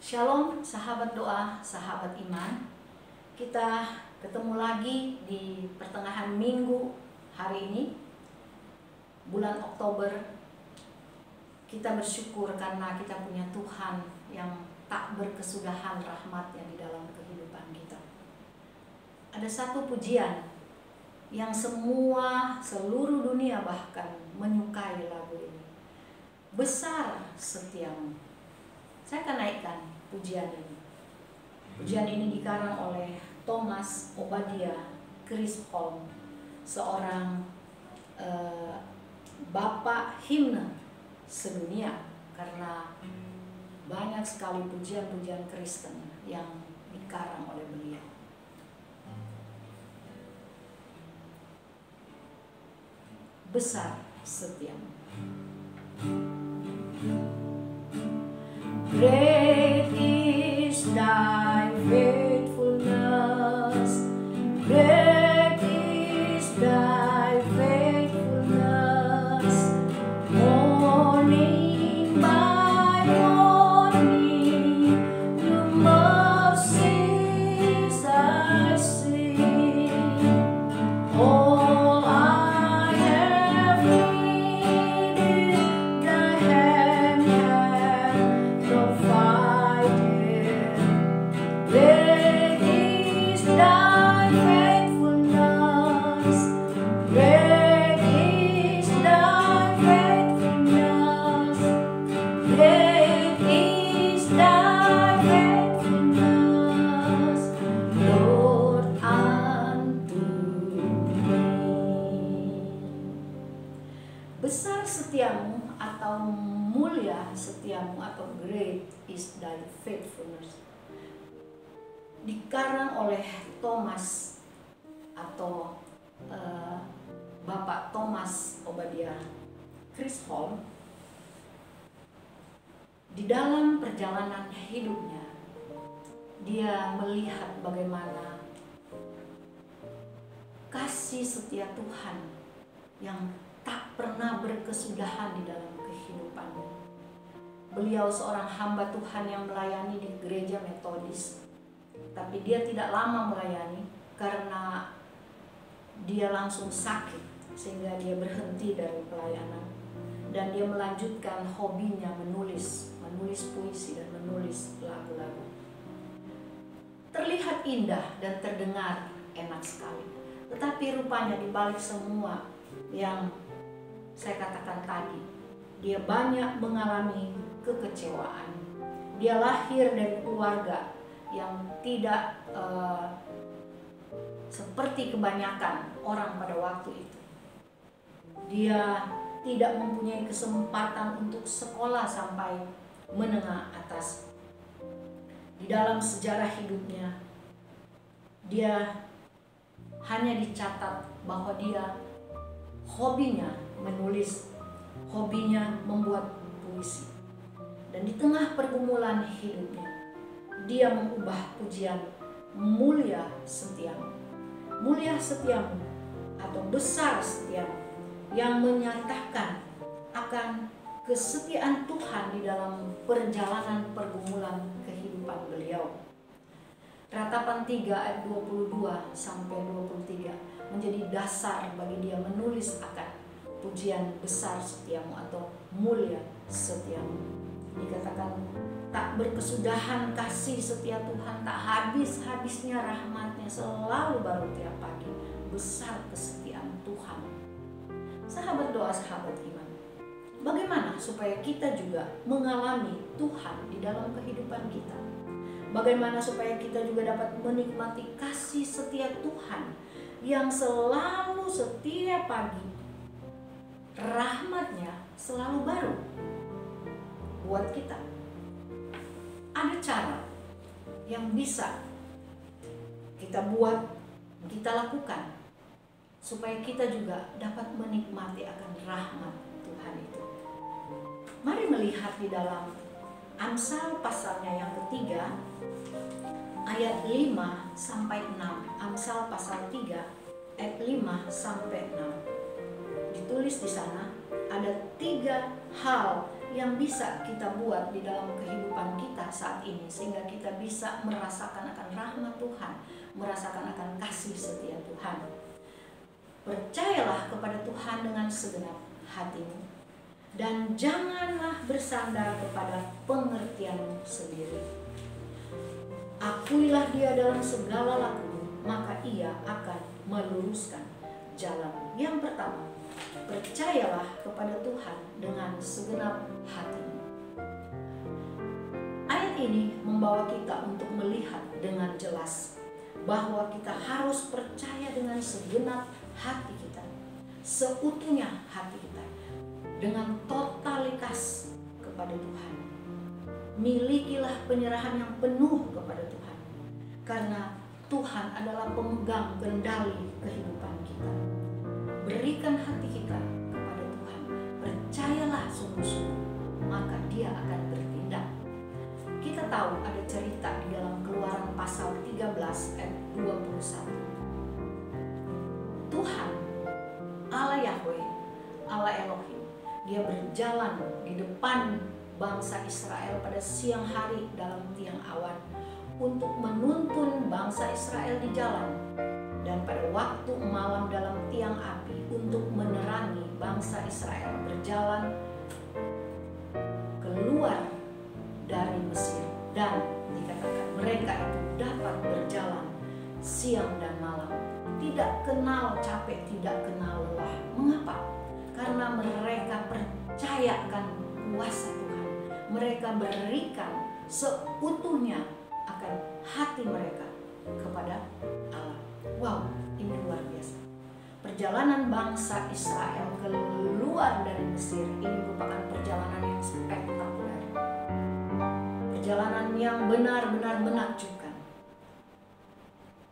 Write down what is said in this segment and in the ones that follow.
Shalom sahabat doa, sahabat iman. Kita ketemu lagi di pertengahan minggu hari ini, bulan Oktober. Kita bersyukur karena kita punya Tuhan yang tak berkesudahan rahmat-Nya di dalam kehidupan kita. Ada satu pujian yang seluruh dunia bahkan menyukai lagu ini. Besar setiamu. Saya akan naikkan pujian ini. Pujian ini dikarang oleh Thomas Obadiah Chisholm, seorang bapak himne sedunia, karena banyak sekali pujian-pujian Kristen yang dikarang oleh beliau. Besar setiamu. Great is thy faithfulness, great is thy faithfulness, morning by morning, new mercies I see. All I have needed, thy hand provided. Great is thy faithfulness, great is thy faithfulness, great is thy faithfulness, Lord, unto me. Besar setiamu atau mulia setiamu atau great is thy faithfulness dikarang oleh Thomas atau Bapak Thomas Obadiah Chisholm. Di dalam perjalanan hidupnya, dia melihat bagaimana kasih setia Tuhan yang tak pernah berkesudahan di dalam kehidupannya. Beliau seorang hamba Tuhan yang melayani di gereja Metodis, tapi dia tidak lama melayani karena dia langsung sakit sehingga dia berhenti dari pelayanan, dan dia melanjutkan hobinya menulis puisi dan menulis lagu-lagu. Terlihat indah dan terdengar enak sekali, tetapi rupanya di balik semua yang saya katakan tadi, dia banyak mengalami kekecewaan. Dia lahir dari keluarga yang tidak seperti kebanyakan orang pada waktu itu. Dia tidak mempunyai kesempatan untuk sekolah sampai menengah atas. Di dalam sejarah hidupnya, dia hanya dicatat bahwa dia hobinya menulis, hobinya membuat puisi. Dan di tengah pergumulan hidupnya, dia mengubah pujian mulia setiamu. Mulia setiamu atau besar setiamu, yang menyatakan akan kesetiaan Tuhan di dalam perjalanan pergumulan kehidupan beliau. Ratapan 3 ayat 22 sampai 23 menjadi dasar bagi dia menulis akan pujian besar setiamu atau mulia setiamu. Dikatakan tak berkesudahan kasih setia Tuhan, tak habis-habisnya rahmat-Nya, selalu baru tiap pagi. Besar kesetiaan Tuhan. Sahabat doa, sahabat iman, bagaimana supaya kita juga mengalami Tuhan di dalam kehidupan kita? Bagaimana supaya kita juga dapat menikmati kasih setia Tuhan yang selalu setiap pagi, rahmat-Nya selalu baru buat kita? Ada cara yang bisa kita buat, kita lakukan supaya kita juga dapat menikmati akan rahmat Tuhan itu. Mari melihat di dalam Amsal pasalnya yang ketiga ayat 5 sampai 6. Amsal pasal 3 ayat 5 sampai 6. Ditulis di sana ada 3 hal yang bisa kita buat di dalam kehidupan kita saat ini sehingga kita bisa merasakan akan rahmat Tuhan, merasakan akan kasih setia Tuhan. Percayalah kepada Tuhan dengan segenap hatimu dan janganlah bersandar kepada pengertianmu sendiri. Akuilah Dia dalam segala lakumu, maka Ia akan meluruskan jalan. Yang pertama, percayalah kepada Tuhan dengan segenap hatimu. Ayat ini membawa kita untuk melihat dengan jelas bahwa kita harus percaya dengan segenap hati kita, seutuhnya hati kita, dengan totalitas kepada Tuhan. Milikilah penyerahan yang penuh kepada Tuhan, karena Tuhan adalah pemegang kendali kehidupan kita. Berikan hati kita kepada Tuhan, percayalah sungguh-sungguh, maka Dia akan bertindak. Kita tahu ada cerita di dalam Keluaran pasal 13 ayat 21. Tuhan, Allah Yahweh, Allah Elohim, Dia berjalan di depan bangsa Israel pada siang hari dalam tiang awan untuk menuntun bangsa Israel di jalan, dan pada waktu malam dalam tiang api untuk menerangi bangsa Israel berjalan keluar dari Mesir. Dan dikatakan mereka itu dapat berjalan siang dan malam, tidak kenal capek, tidak kenal lelah. Mengapa? Karena mereka percayakan kuasa Tuhan. Mereka berikan seutuhnya akan hati mereka kepada Allah. Wow, ini luar biasa. Perjalanan bangsa Israel keluar dari Mesir ini merupakan perjalanan yang spektakuler. Perjalanan yang benar-benar menakjubkan.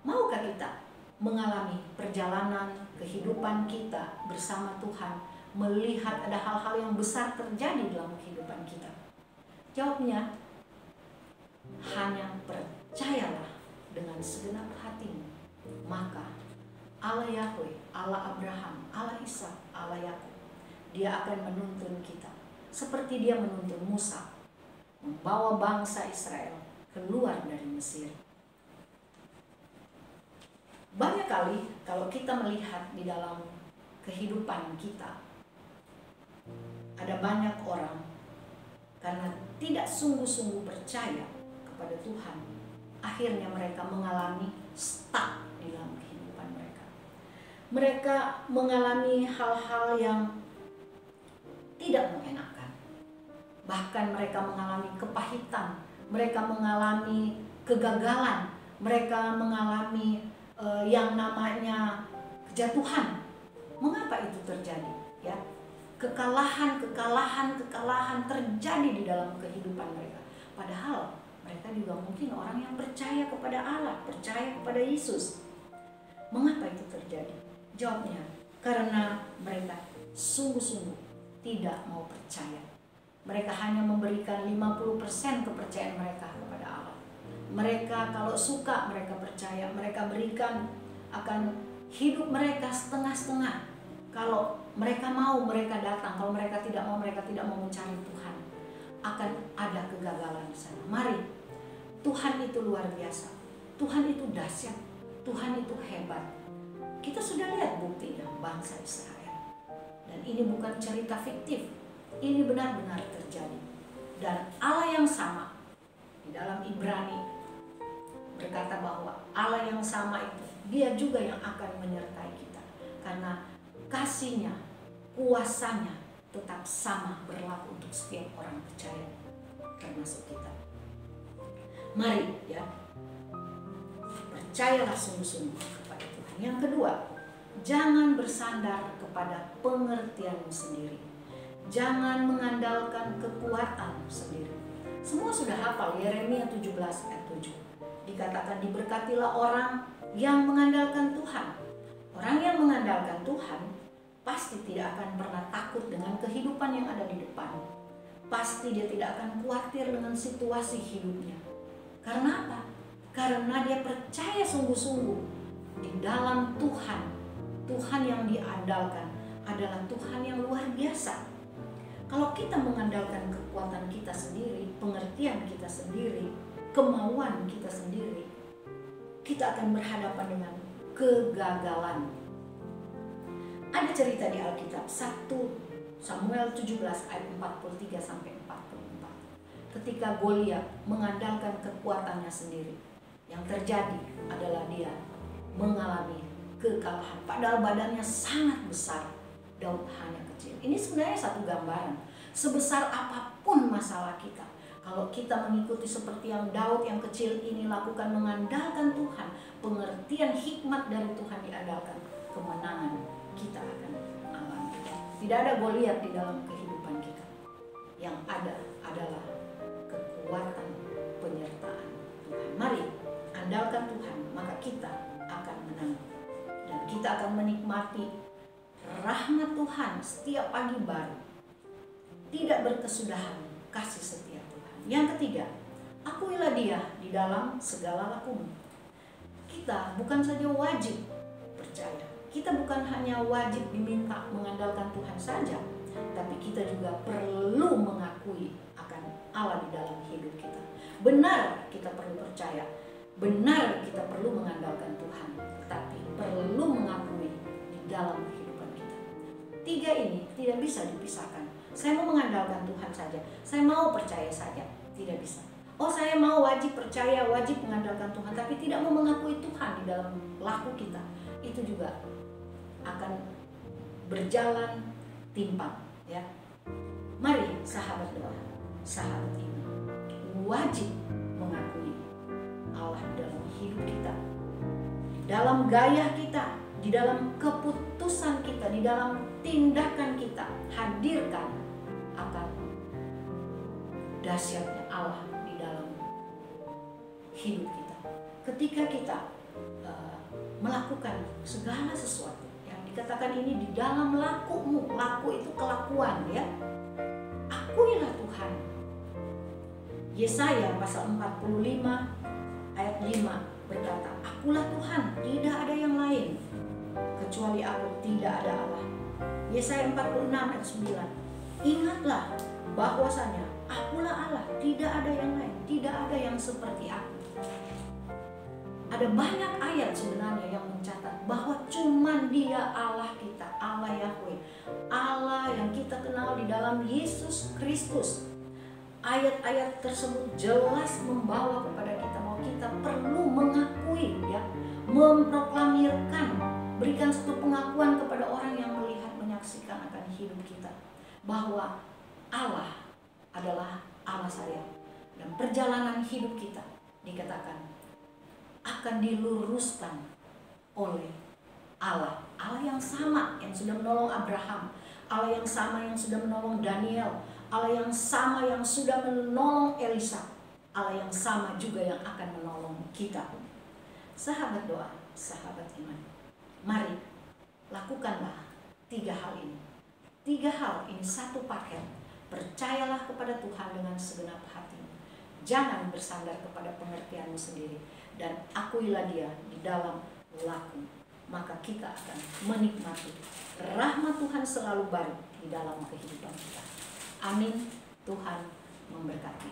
Maukah kita mengalami perjalanan kehidupan kita bersama Tuhan, melihat ada hal-hal yang besar terjadi dalam kehidupan kita? Jawabnya, hanya percayalah dengan segenap hatimu, maka Allah Yahweh, Allah Abraham, Allah Ishak, Allah Yakub, Dia akan menuntun kita seperti Dia menuntun Musa membawa bangsa Israel keluar dari Mesir. Banyak kali kalau kita melihat di dalam kehidupan kita, ada banyak orang karena tidak sungguh-sungguh percaya kepada Tuhan, akhirnya mereka mengalami stuck di dalam kehidupan mereka. Mereka mengalami hal-hal yang tidak mengenakan. Bahkan mereka mengalami kepahitan, mereka mengalami kegagalan, mereka mengalami yang namanya kejatuhan. Mengapa itu terjadi? Ya, kekalahan terjadi di dalam kehidupan mereka. Padahal mereka juga mungkin orang yang percaya kepada Allah, percaya kepada Yesus. Mengapa itu terjadi? Jawabnya, karena mereka sungguh-sungguh tidak mau percaya. Mereka hanya memberikan 50% kepercayaan mereka kepada Allah. Mereka kalau suka mereka percaya, mereka berikan akan hidup mereka setengah-setengah. Kalau mereka mau mereka datang, kalau mereka tidak mau mencari Tuhan. Akan ada kegagalan di sana. Mari, Tuhan itu luar biasa. Tuhan itu dahsyat. Tuhan itu hebat. Kita sudah lihat buktinya bangsa Israel. Dan ini bukan cerita fiktif. Ini benar-benar terjadi. Dan Allah yang sama di dalam Ibrani berkata bahwa Allah yang sama itu, Dia juga yang akan menyertai kita. Karena kasih-Nya, kuasa-Nya tetap sama berlaku untuk setiap orang percaya, termasuk kita. Mari ya, percayalah sungguh-sungguh kepada Tuhan. Yang kedua, jangan bersandar kepada pengertianmu sendiri. Jangan mengandalkan kekuatan sendiri. Semua sudah hafal Yeremia 17 ayat 7. Dikatakan diberkatilah orang yang mengandalkan Tuhan. Orang yang mengandalkan Tuhan pasti tidak akan pernah takut dengan kehidupan yang ada di depan. Pasti dia tidak akan khawatir dengan situasi hidupnya. Karena apa? Karena dia percaya sungguh-sungguh di dalam Tuhan. Tuhan yang diandalkan adalah Tuhan yang luar biasa. Kalau kita mengandalkan kekuatan kita sendiri, pengertian kita sendiri, kemauan kita sendiri, kita akan berhadapan dengan kegagalan. Ada cerita di Alkitab 1 Samuel 17 ayat 43 sampai 44. Ketika Goliat mengandalkan kekuatannya sendiri, yang terjadi adalah dia mengalami kekalahan. Padahal badannya sangat besar, Daud hanya kecil. Ini sebenarnya satu gambaran. Sebesar apapun masalah kita, kalau kita mengikuti seperti yang Daud yang kecil ini lakukan, mengandalkan Tuhan, pengertian hikmat dari Tuhan diandalkan, kemenangan kita akan alami. Tidak ada Goliat di dalam kehidupan kita. Yang ada adalah kekuatan penyertaan Tuhan. Mari andalkan Tuhan, maka kita akan menang. Dan kita akan menikmati rahmat Tuhan setiap pagi baru. Tidak berkesudahan kasih setia Tuhan. Yang ketiga, akuilah Dia di dalam segala lakumu. Kita bukan saja wajib percaya, kita bukan hanya wajib diminta mengandalkan Tuhan saja, tapi kita juga perlu mengakui akan Allah di dalam hidup kita. Benar kita perlu percaya, benar kita perlu mengandalkan Tuhan, tetapi perlu mengakui di dalam kehidupan kita. Tiga ini tidak bisa dipisahkan. Saya mau mengandalkan Tuhan saja, saya mau percaya saja, tidak bisa. Oh, saya mau wajib percaya, wajib mengandalkan Tuhan, tapi tidak mau mengakui Tuhan di dalam laku kita, itu juga akan berjalan timpang, ya. Mari sahabat doa, sahabat iman, wajib mengakui Allah dalam hidup kita, dalam gaya kita, di dalam keputusan kita, di dalam tindakan kita. Hadirkan akan dahsyatnya Allah di dalam hidup kita. Ketika kita melakukan segala sesuatu, yang dikatakan ini di dalam lakumu, laku itu kelakuan, ya. Akuilah Tuhan. Yesaya pasal 45 ayat 5 berkata, akulah Tuhan, tidak ada yang lain, kecuali aku, tidak ada Allah. Yesaya 46 ayat 9, ingatlah bahwasanya akulah Allah, tidak ada yang lain, tidak ada yang seperti aku. Ada banyak ayat sebenarnya yang mencatat bahwa cuman Dia Allah kita, Allah Yahweh, Allah yang kita kenal di dalam Yesus Kristus. Ayat-ayat tersebut jelas membawa kepada kita bahwa kita perlu mengakui, ya, memproklamirkan, berikan satu pengakuan kepada orang yang melihat, menyaksikan akan hidup kita, bahwa Allah adalah Allah saya. Dan perjalanan hidup kita dikatakan akan diluruskan oleh Allah. Allah yang sama yang sudah menolong Abraham, Allah yang sama yang sudah menolong Daniel, Allah yang sama yang sudah menolong Elisa, Allah yang sama juga yang akan menolong kita. Sahabat doa, sahabat iman, mari lakukanlah tiga hal ini. Tiga hal ini satu paket. Percayalah kepada Tuhan dengan segenap hatimu. Jangan bersandar kepada pengertianmu sendiri, dan akuilah Dia di dalam laku. Maka kita akan menikmati rahmat Tuhan selalu baru di dalam kehidupan kita. Amin. Tuhan memberkati.